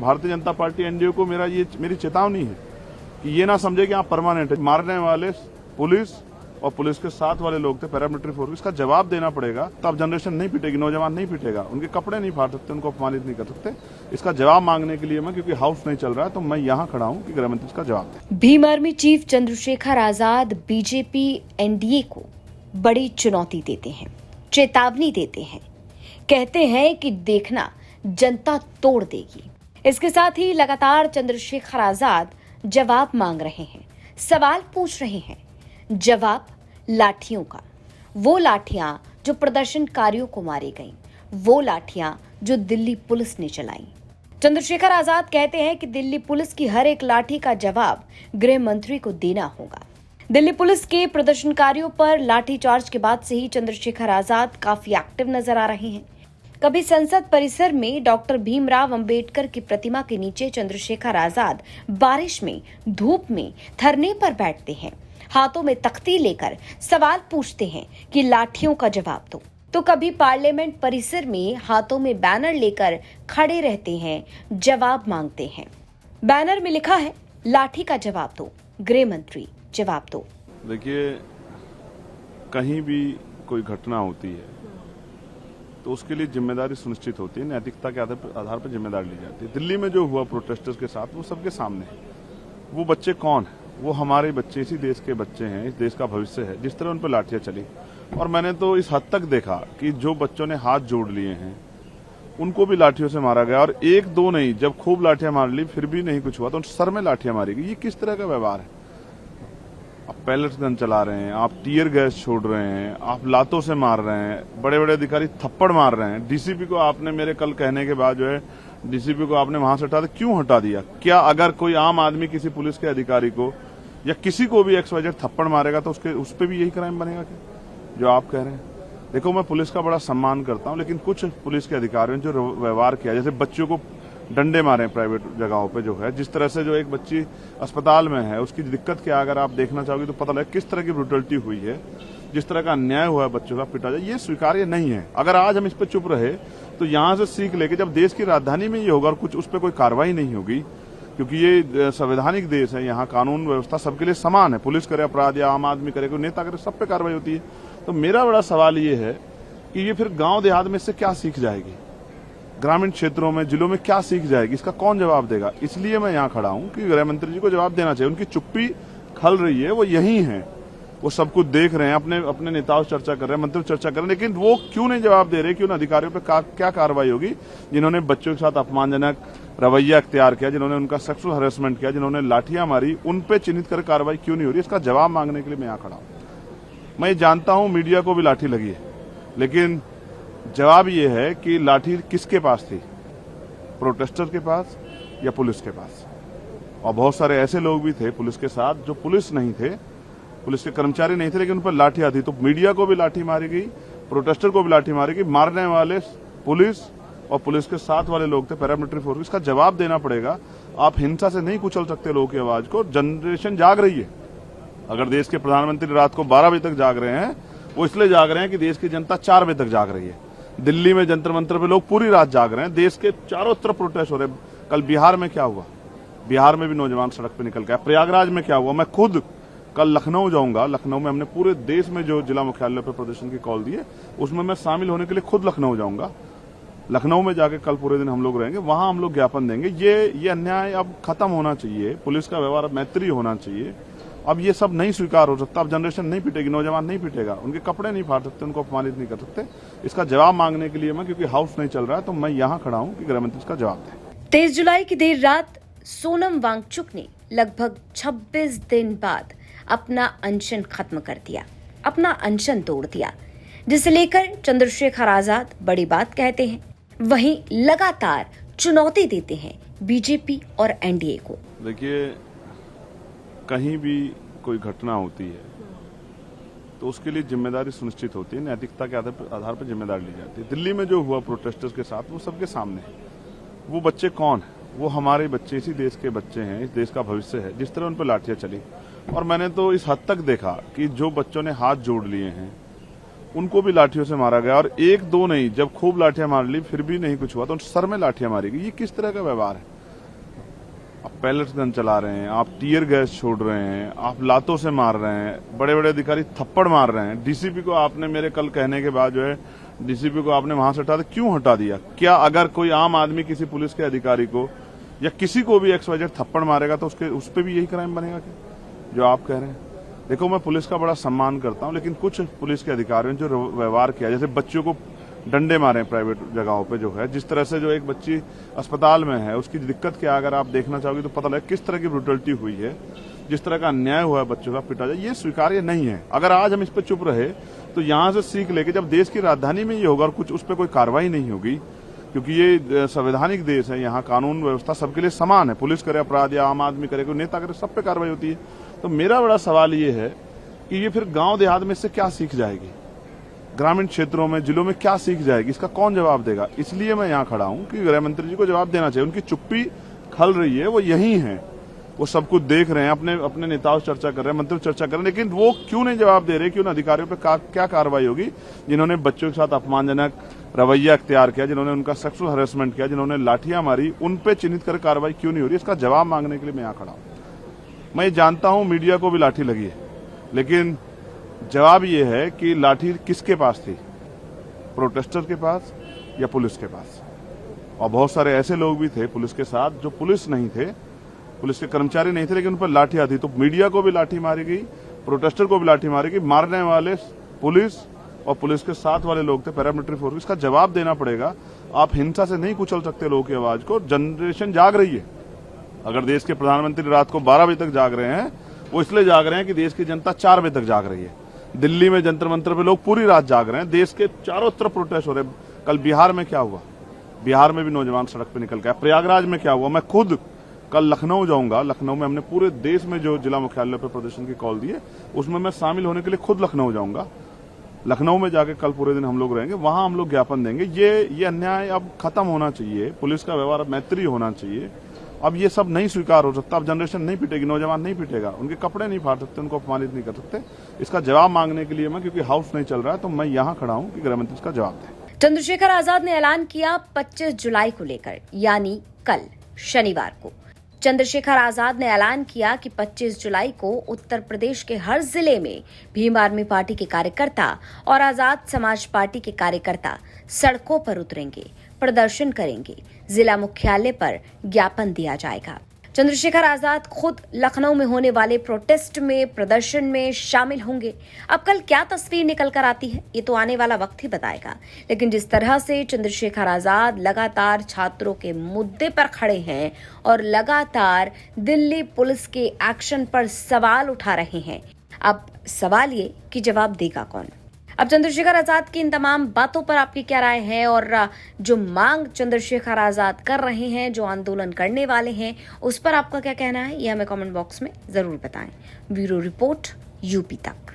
Bharatiya Janata party NDA को मेरी चेतावनी है कि ये ना समझे कि आप परमानेंट है। मारने वाले पुलिस और पुलिस के साथ वाले लोग थे, पैरामिलिट्री फोर्स, इसका जवाब देना पड़ेगा। तब जनरेशन नहीं पिटेगी, नौजवान नहीं पिटेगा, उनके कपड़े नहीं फाड़ सकते, उनको अपमानित नहीं कर सकते। इसका जवाब मांगने के लिए मैं, क्योंकि हाउस नहीं चल रहा है, तो मैं यहाँ खड़ा हूँ कि गृह मंत्री इसका जवाब दें। Bhim army chief Chandrashekhar Azad BJP NDA को बड़ी चुनौती देते हैं, चेतावनी देते हैं। कहते हैं कि देखना जनता तोड़ देगी। इसके साथ ही लगातार चंद्रशेखर आजाद जवाब मांग रहे हैं, सवाल पूछ रहे हैं। जवाब लाठियों का, वो लाठियां जो प्रदर्शनकारियों को मारी गईं, वो लाठियां जो दिल्ली पुलिस ने चलाई। चंद्रशेखर आजाद कहते हैं कि दिल्ली पुलिस की हर एक लाठी का जवाब गृह मंत्री को देना होगा। दिल्ली पुलिस के प्रदर्शनकारियों पर लाठीचार्ज के बाद से ही चंद्रशेखर आजाद काफी एक्टिव नजर आ रहे हैं। कभी संसद परिसर में डॉक्टर भीमराव अंबेडकर की प्रतिमा के नीचे चंद्रशेखर आजाद बारिश में, धूप में धरने पर बैठते हैं, हाथों में तख्ती लेकर सवाल पूछते हैं कि लाठियों का जवाब दो। तो कभी पार्लियामेंट परिसर में हाथों में बैनर लेकर खड़े रहते हैं, जवाब मांगते हैं। बैनर में लिखा है, लाठी का जवाब दो, गृह मंत्री जवाब दो। देखिए, कहीं भी कोई घटना होती है तो उसके लिए जिम्मेदारी सुनिश्चित होती है, नैतिकता के आधार पर जिम्मेदारी ली जाती है। दिल्ली में जो हुआ प्रोटेस्टर्स के साथ, वो सबके सामने है। वो बच्चे कौन है? वो हमारे बच्चे, इसी देश के बच्चे हैं, इस देश का भविष्य है। जिस तरह उन पर लाठियां चली, और मैंने तो इस हद तक देखा कि जो बच्चों ने हाथ जोड़ लिए हैं उनको भी लाठियों से मारा गया, और एक दो नहीं, जब खूब लाठियां मार ली फिर भी नहीं कुछ हुआ तो उन सर में लाठियां मारी गई। ये किस तरह का व्यवहार है? आप पैलेट गन चला रहे हैं, आप टीयर गैस छोड़ रहे हैं, आप लातों से मार रहे हैं, बड़े बड़े अधिकारी थप्पड़ मार रहे हैं। डीसीपी को आपने, मेरे कल कहने के बाद जो है, डीसीपी को आपने वहां से हटा दिया। क्यों हटा दिया? क्या अगर कोई आम आदमी किसी पुलिस के अधिकारी को या किसी को भी XYZ थप्पड़ मारेगा तो उस पर भी यही क्राइम बनेगा क्या, जो आप कह रहे हैं? देखो, मैं पुलिस का बड़ा सम्मान करता हूं, लेकिन कुछ पुलिस के अधिकारियों ने जो व्यवहार किया, जैसे बच्चों को डंडे मारे प्राइवेट जगहों पे, जो है जिस तरह से, जो एक बच्ची अस्पताल में है, उसकी दिक्कत क्या, अगर आप देखना चाहोगे तो पता लगे किस तरह की ब्रुटलिटी हुई है, जिस तरह का अन्याय हुआ है, बच्चों का पिटा जाए, ये स्वीकार्य नहीं है। अगर आज हम इस पर चुप रहे तो यहां से सीख लेके जब देश की राजधानी में ये होगा और कुछ उस पर कोई कार्रवाई नहीं होगी, क्योंकि ये संवैधानिक देश है, यहाँ कानून व्यवस्था सबके लिए समान है। पुलिस करे अपराध या आम आदमी करे, कोई नेता करे, सब पे कार्रवाई होती है। तो मेरा बड़ा सवाल ये है कि ये फिर गांव देहात में से क्या सीख जाएगी, ग्रामीण क्षेत्रों में, जिलों में क्या सीख जाएगी, इसका कौन जवाब देगा? इसलिए मैं यहाँ खड़ा हूँ कि गृह मंत्री जी को जवाब देना चाहिए। उनकी चुप्पी खल रही है, वो यही है, वो सब कुछ देख रहे हैं, अपने नेताओं से चर्चा कर रहे हैं, मंत्री चर्चा कर रहे हैं, लेकिन वो क्यों नहीं जवाब दे रहे कि उन अधिकारियों पर क्या कार्रवाई होगी जिन्होंने बच्चों के साथ अपमानजनक रवैया अख्तियार किया, जिन्होंने उनका सेक्सुअल हरेसमेंट किया, जिन्होंने लाठियां मारी, उन पे चिन्हित कर कार्रवाई क्यों नहीं हो रही? इसका जवाब मांगने के लिए मैं यहाँ खड़ा हूँ। मैं जानता हूँ मीडिया को भी लाठी लगी है, लेकिन जवाब ये है कि लाठी किसके पास थी, प्रोटेस्टर के पास या पुलिस के पास? और बहुत सारे ऐसे लोग भी थे पुलिस के साथ जो पुलिस नहीं थे, पुलिस के कर्मचारी नहीं थे, लेकिन उन पर लाठियां थी। तो मीडिया को भी लाठी मारी गई, प्रोटेस्टर को भी लाठी मारी गई। मारने वाले पुलिस और पुलिस के साथ वाले लोग थे, पैरामिलिट्री फोर्स, इसका जवाब देना पड़ेगा। आप हिंसा से नहीं कुचल सकते लोगों की आवाज को। जनरेशन जाग रही है। अगर देश के प्रधानमंत्री रात को 12 बजे तक जाग रहे हैं, वो इसलिए जाग रहे हैं कि देश की जनता 4 बजे तक जाग रही है। दिल्ली में जंतर मंतर पे लोग पूरी रात जाग रहे हैं, देश के चारों तरफ प्रोटेस्ट हो रहे हैं। कल बिहार में क्या हुआ? बिहार में भी नौजवान सड़क पे निकल गए। प्रयागराज में क्या हुआ? मैं खुद कल लखनऊ जाऊंगा। लखनऊ में हमने पूरे देश में जो जिला मुख्यालय पर प्रदर्शन की कॉल दी है, उसमें मैं शामिल होने के लिए खुद लखनऊ जाऊंगा। लखनऊ में जाके कल पूरे दिन हम लोग रहेंगे, वहां हम लोग ज्ञापन देंगे। ये अन्याय अब खत्म होना चाहिए, पुलिस का व्यवहार अब मैत्री होना चाहिए। अब ये सब नहीं स्वीकार हो सकता। अब जनरेशन नहीं पिटेगी, नौजवान नहीं पिटेगा, उनके कपड़े नहीं फाड़ सकते, उनको अपमानित नहीं कर सकते। इसका जवाब मांगने के लिए मैं, क्योंकि हाउस नहीं चल रहा है, तो मैं यहाँ खड़ा हूँ कि गृह मंत्री इसका जवाब दें। 23 जुलाई की देर रात सोनम वांगचुक ने लगभग 26 दिन बाद अपना अनशन खत्म कर दिया, अपना अनशन तोड़ दिया, जिसे लेकर चंद्रशेखर आजाद बड़ी बात कहते हैं, वहीं लगातार चुनौती देते हैं बीजेपी और एनडीए को। देखिए, कहीं भी कोई घटना होती है तो उसके लिए जिम्मेदारी सुनिश्चित होती है, नैतिकता के आधार पर जिम्मेदारी ली जाती है। दिल्ली में जो हुआ प्रोटेस्टर्स के साथ, वो सबके सामने है। वो बच्चे कौन है? वो हमारे बच्चे, इसी देश के बच्चे हैं, इस देश का भविष्य है। जिस तरह उन पर लाठियां चली, और मैंने तो इस हद तक देखा कि जो बच्चों ने हाथ जोड़ लिए हैं उनको भी लाठियों से मारा गया, और एक दो नहीं, जब खूब लाठियां मार ली फिर भी नहीं कुछ हुआ तो उन सर में लाठियां मारी गई। ये किस तरह का व्यवहार है? आप पैलेट्स गन चला रहे हैं, आप टीयर गैस छोड़ रहे हैं, आप लातों से मार रहे हैं, बड़े बड़े अधिकारी थप्पड़ मार रहे हैं। डीसीपी को आपने मेरे कल कहने के बाद जो है डीसीपी को आपने वहां से हटा दिया। क्यों हटा दिया? क्या अगर कोई आम आदमी किसी पुलिस के अधिकारी को या किसी को भी XYZ थप्पड़ मारेगा तो उस पर भी यही क्राइम बनेगा क्या जो आप कह रहे हैं? देखो, मैं पुलिस का बड़ा सम्मान करता हूं, लेकिन कुछ पुलिस के अधिकारियों ने जो व्यवहार किया, जैसे बच्चों को डंडे मारे प्राइवेट जगहों पे जो है, जिस तरह से जो एक बच्ची अस्पताल में है उसकी दिक्कत क्या, अगर आप देखना चाहोगे तो पता लगे किस तरह की ब्रुटलिटी हुई है, जिस तरह का अन्याय हुआ है, बच्चों का पिटा जाए, ये स्वीकार्य नहीं है। अगर आज हम इस पर चुप रहे तो यहां से सीख लेके जब देश की राजधानी में ये होगा और कुछ उस पर कोई कार्रवाई नहीं होगी, क्योंकि ये संवैधानिक देश है, यहाँ कानून व्यवस्था सबके लिए समान है, पुलिस करे अपराध या आम आदमी करे, कोई नेता करे, सब पे कार्रवाई होती है। तो मेरा बड़ा सवाल ये है कि ये फिर गांव देहात में इससे क्या सीख जाएगी, ग्रामीण क्षेत्रों में, जिलों में क्या सीख जाएगी, इसका कौन जवाब देगा? इसलिए मैं यहाँ खड़ा हूँ कि गृह मंत्री जी को जवाब देना चाहिए। उनकी चुप्पी खल रही है, वो यही है, वो सब कुछ देख रहे हैं, अपने नेताओं से चर्चा कर रहे हैं, मंत्री चर्चा कर रहे हैं, लेकिन वो क्यों नहीं जवाब दे रहे कि उन अधिकारियों पर क्या कार्रवाई होगी जिन्होंने बच्चों के साथ अपमानजनक रवैया अख्तियार किया, जिन्होंने उनका सेक्सुअल हरेसमेंट किया, जिन्होंने लाठियां मारी, उन पे चिन्हित कर कार्रवाई क्यों नहीं हो रही? इसका जवाब मांगने के लिए मैं यहाँ खड़ा हूँ। मैं जानता हूँ मीडिया को भी लाठी लगी है, लेकिन जवाब ये है कि लाठी किसके पास थी, प्रोटेस्टर के पास या पुलिस के पास? और बहुत सारे ऐसे लोग भी थे पुलिस के साथ जो पुलिस नहीं थे, पुलिस के कर्मचारी नहीं थे, लेकिन उन पर लाठियां थी। तो मीडिया को भी लाठी मारी गई, प्रोटेस्टर को भी लाठी मारी गई, मारने वाले पुलिस और पुलिस के साथ वाले लोग थे, पैरामिलिट्री फोर्स। इसका जवाब देना पड़ेगा। आप हिंसा से नहीं कुचल सकते लोगों की आवाज को। जनरेशन जाग रही है। अगर देश के प्रधानमंत्री रात को 12 बजे तक जाग रहे हैं, वो इसलिए जाग रहे हैं कि देश की जनता 4 बजे तक जाग रही है। दिल्ली में जंतर मंतर पे लोग पूरी रात जाग रहे हैं, देश के चारों तरफ प्रोटेस्ट हो रहे हैं। कल बिहार में क्या हुआ? बिहार में भी नौजवान सड़क पे निकल गए। प्रयागराज में क्या हुआ? मैं खुद कल लखनऊ जाऊंगा। लखनऊ में हमने पूरे देश में जो जिला मुख्यालय पर प्रदर्शन की कॉल दी है, उसमें मैं शामिल होने के लिए खुद लखनऊ जाऊंगा। लखनऊ में जाके कल पूरे दिन हम लोग रहेंगे, वहां हम लोग ज्ञापन देंगे। ये अन्याय अब खत्म होना चाहिए, पुलिस का व्यवहार अब मैत्री होना चाहिए। अब ये सब नहीं स्वीकार हो सकता। अब जनरेशन नहीं पिटेगी, नौजवान नहीं पिटेगा, उनके कपड़े नहीं फाड़ सकते, उनको अपमानित नहीं कर सकते। इसका जवाब मांगने के लिए मैं, क्योंकि हाउस नहीं चल रहा है, तो मैं यहाँ खड़ा हूँ कि गृह मंत्री इसका जवाब दें। चंद्रशेखर आजाद ने ऐलान किया 25 जुलाई को लेकर, यानी कल शनिवार को। चंद्रशेखर आजाद ने ऐलान किया कि 25 जुलाई को उत्तर प्रदेश के हर जिले में भीम आर्मी पार्टी के कार्यकर्ता और आजाद समाज पार्टी के कार्यकर्ता सड़कों पर उतरेंगे, प्रदर्शन करेंगे, जिला मुख्यालय पर ज्ञापन दिया जाएगा। चंद्रशेखर आजाद खुद लखनऊ में होने वाले प्रोटेस्ट में, प्रदर्शन में शामिल होंगे। अब कल क्या तस्वीर निकल कर आती है, ये तो आने वाला वक्त ही बताएगा। लेकिन जिस तरह से चंद्रशेखर आजाद लगातार छात्रों के मुद्दे पर खड़े हैं और लगातार दिल्ली पुलिस के एक्शन पर सवाल उठा रहे हैं, अब सवाल ये कि जवाब देगा कौन? अब चंद्रशेखर आजाद की इन तमाम बातों पर आपकी क्या राय है, और जो मांग चंद्रशेखर आजाद कर रहे हैं, जो आंदोलन करने वाले हैं, उस पर आपका क्या कहना है, ये हमें कमेंट बॉक्स में जरूर बताएं। ब्यूरो रिपोर्ट, यूपी तक।